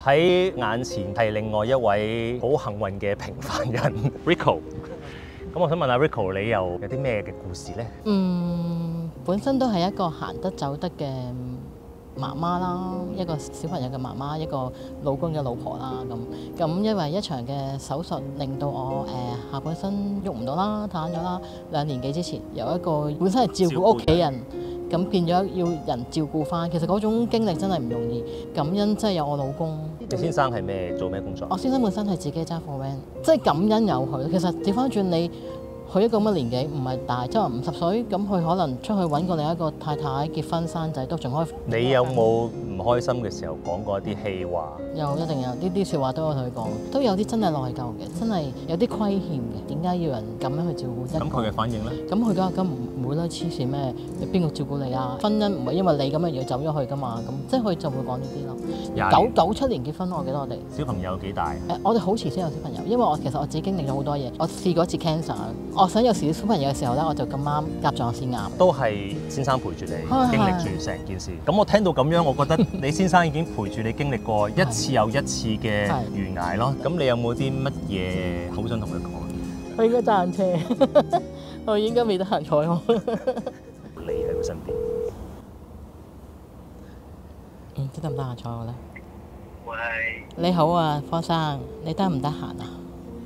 喺眼前係另外一位好幸運嘅平凡人 Rico。咁我想問下 Rico，你又有啲咩嘅故事咧？本身都係一個行得走得嘅媽媽啦，一個小朋友嘅媽媽，一個老公嘅老婆啦。咁因為一場嘅手術令到我下半身喐唔到啦，癱咗啦。2年幾之前，由一個本身係照顧屋企人，咁變咗要人照顧翻。其實嗰種經歷真係唔容易。感恩真係有我老公。你先生係做咩工作？我先生本身係自己揸貨 van，即係感恩有佢。其實調翻轉你。佢一個咁嘅年紀唔係大，即係50歲，咁佢可能出去揾過另一個太太結婚生仔都仲可以。你有冇唔開心嘅時候講過一啲氣話？有，一定有，呢啲説話都有同佢講，都有啲真係內疚嘅，真係有啲虧欠嘅。點解要人咁樣去照顧？咁佢嘅反應咧？咁佢梗係唔會啦，黐線咩？你邊個照顧你啊？婚姻唔係因為你咁樣要走咗去㗎嘛？咁即係佢就會講呢啲咯。97年結婚，我記得我哋小朋友幾大？我哋好遲先有小朋友，因為其實我自己經歷咗好多嘢。我試過一次 cancer， 我想有小朋友嘅時候咧，我就咁啱甲狀腺癌。都係先生陪住你經歷住成件事。咁我聽到咁樣，我覺得你先生已經陪住你經歷過一次又一次嘅懸崖咯。咁你有冇啲乜嘢好想同佢講？佢應該揸緊車，我應該未得閒睬我。你喺佢身邊。知得唔得閒睬我咧？喂，你好啊，科生，你得唔得閒啊？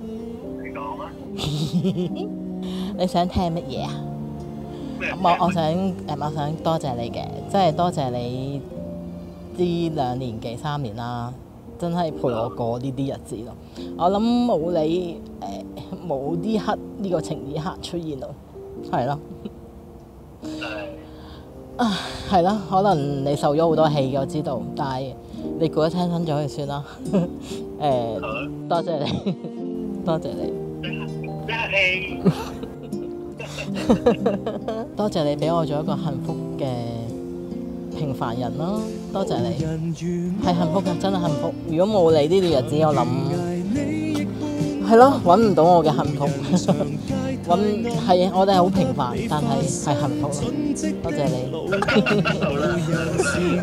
你講啊。你想聽乜嘢啊？我想多謝你嘅，即係多謝你呢2年幾3年啦，真係陪我過呢啲日子咯。我諗冇你冇呢刻呢個情呢刻出現咯，係咯。係啦，可能你受咗好多氣嘅，我知道，但係你過得輕鬆咗就算啦。多謝你，多謝你。多謝你俾我做一個幸福嘅平凡人咯，多謝你，係幸福嘅，真係幸福。如果冇你呢段日子，我諗係咯，揾唔到我嘅幸福。係我哋係好平凡，但係係幸福咯。多謝你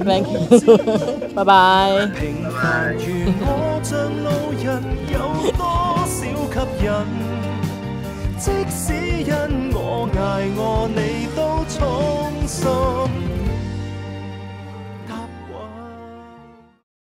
，thank you，拜拜。平凡如我像路人，有多少吸引？即使因我捱餓，你都衷心。